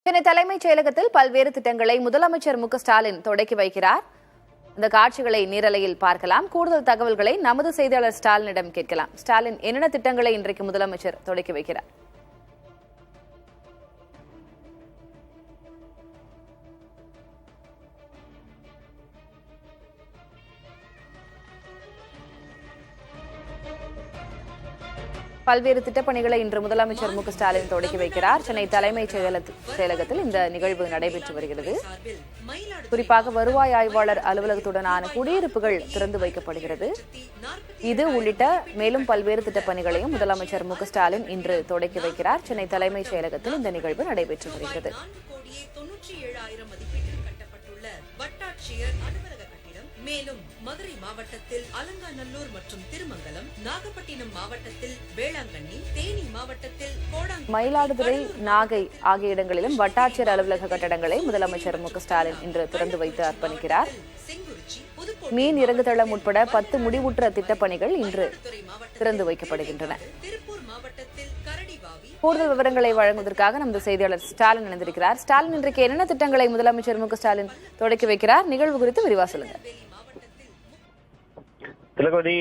சென்னை தலைமைச் செயலகத்தில் பல்வேறு திட்டங்களை முதலமைச்சர் மு.க.ஸ்டாலின் தொடக்கி வைக்கிறார். இந்த காட்சிகளை நேரலையில் பார்க்கலாம். கூடுதல் தகவல்களை நமது செய்தியாளர் ஸ்டாலினிடம் கேட்கலாம். ஸ்டாலின், என்னென்ன திட்டங்களை இன்றைக்கு முதலமைச்சர் தொடக்கி வைக்கிறார்? பல்வேறு திட்டப்பணிகளை இன்று முதலமைச்சர் மு.க.ஸ்டாலின் தொடக்கி வைக்கிறார். சென்னை தலைமைச் செயலகத்தில் இந்த நிகழ்வு நடைபெற்று வருகிறது. குறிப்பாக வருவாய் ஆய்வாளர் அலுவலகத்துடனான குடியிருப்புகள் திறந்து வைக்கப்படுகிறது. இது உள்ளிட்ட மேலும் பல்வேறு திட்டப்பணிகளையும் முதலமைச்சர் மு.க.ஸ்டாலின் இன்று தொடக்கி வைக்கிறார். சென்னை தலைமைச் செயலகத்தில் இந்த நிகழ்வு நடைபெற்று வருகிறது. மேலும் மதுரை மாவட்டத்தில் அலங்காநல்லூர் மற்றும் திருமங்கலம், நாகப்பட்டினம் மாவட்டத்தில் வேளாங்கண்ணி, தேனி மாவட்டத்தில் மயிலாடுதுறை, நாகை ஆகிய இடங்களிலும் வட்டாட்சியர் அலுவலக கட்டடங்களை முதலமைச்சர் மு.க.ஸ்டாலின் இன்று திறந்து வைத்து அர்ப்பணிக்கிறார். மீன் இறங்குதளம் உட்பட 10 முடிவுற்ற திட்டப்பணிகள் இன்று திறந்து வைக்கப்படுகின்றன. கூடுதல் விவரங்களை வழங்குவதற்காக நமது செய்தியாளர் ஸ்டாலின் இணைந்திருக்கிறார். ஸ்டாலின், இன்றைக்கு என்னென்ன திட்டங்களை முதலமைச்சர் மு.க.ஸ்டாலின் தொடக்கி வைக்கிறார்? நிகழ்வு குறித்து விரிவா சொல்லுங்க. திலகவதி,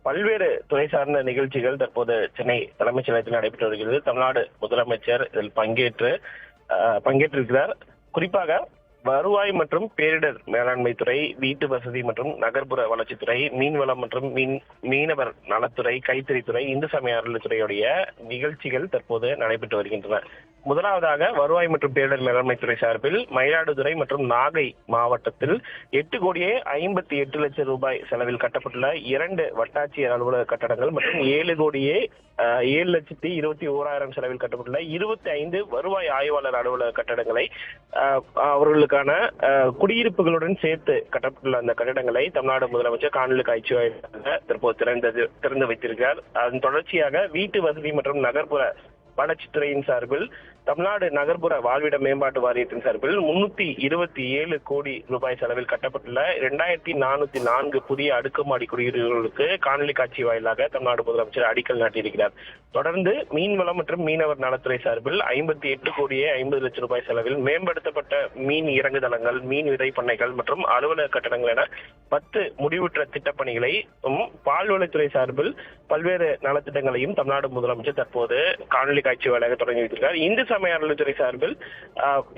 பல்வேறு துறை சார்ந்த நிகழ்ச்சிகள் தற்போது சென்னை தலைமைச் செயலகத்தில் நடைபெற்று வருகிறது. தமிழ்நாடு முதலமைச்சர் இதில் பங்கேற்றிருக்கிறார். குறிப்பாக வருவாய் மற்றும் பேரிடர் மேலாண்மை துறை, வீட்டு வசதி மற்றும் நகர்ப்புற வளர்ச்சித்துறை, மீன்வளம் மற்றும் மீனவர் நலத்துறை, கைத்தறித்துறை, இந்து சமய அறநிலையத்துறையுடைய நிகழ்ச்சிகள் தற்போது நடைபெற்று வருகின்றன. முதலாவதாக வருவாய் மற்றும் பேரிடர் மேலாண்மை துறை சார்பில் மயிலாடுதுறை மற்றும் நாகை மாவட்டத்தில் 8,58 லட்சம் ரூபாய் செலவில் கட்டப்பட்டுள்ள 2 வட்டாட்சியர் அலுவலக கட்டடங்கள் மற்றும் 7,7,21,000 செலவில் கட்டப்பட்டுள்ள 25 வருவாய் ஆய்வாளர் அலுவலக கட்டடங்களை அவர்களுக்கான குடியிருப்புகளுடன் சேர்த்து கட்டப்பட்டுள்ள அந்த கட்டடங்களை தமிழ்நாடு முதலமைச்சர் காணொலி காட்சி வாயிலாக தற்போது திறந்து வைத்திருக்கிறார். அதன் தொடர்ச்சியாக வீட்டு வசதி மற்றும் நகர்ப்புற வளர்ச்சித்துறையின் சார்பில் தமிழ்நாடு நகர்ப்புற வாழ்விட மேம்பாட்டு வாரியத்தின் சார்பில் 327 கோடி ரூபாய் செலவில் கட்டப்பட்டுள்ள 2,404 புதிய அடுக்குமாடி குடியிருப்புகளுக்கு காணொலி காட்சி வாயிலாக தமிழ்நாடு முதலமைச்சர் அடிக்கல் நாட்டியிருக்கிறார். தொடர்ந்து மீன்வளம் மற்றும் மீனவர் நலத்துறை சார்பில் 58 கோடியே 50 லட்சம் ரூபாய் செலவில் மேம்படுத்தப்பட்ட மீன் இறங்குதளங்கள், மீன் விதை பண்ணைகள் மற்றும் அலுவலக கட்டடங்கள் என 10 முடிவுற்ற திட்டப்பணிகளை பால்வளத்துறை சார்பில் பல்வேறு நலத்திட்டங்களையும் தமிழ்நாடு முதலமைச்சர் தற்போது காணொலி காட்சி வாயிலாக தொடங்கி வைத்திருக்கிறார். இந்து சமய அறநிலையத்துறை சார்பில்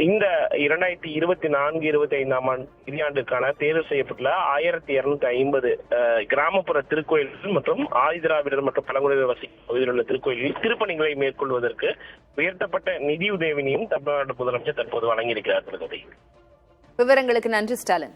இந்த 2024-25 நிதியாண்டிற்கான தேர்வு செய்யப்பட்டுள்ள 1,250 கிராமப்புற திருக்கோயில்கள் மற்றும் ஆதிதிராவிடர் மற்றும் பழங்குடியினர் வசிக்கும் பகுதியில் உள்ள திருக்கோயில்களில் திருப்பணிகளை மேற்கொள்வதற்கு உயர்த்தப்பட்ட நிதியுதவியையும் தமிழ்நாடு முதலமைச்சர் தற்போது வழங்கியிருக்கிறார். விவரங்களுக்கு நன்றி ஸ்டாலின்.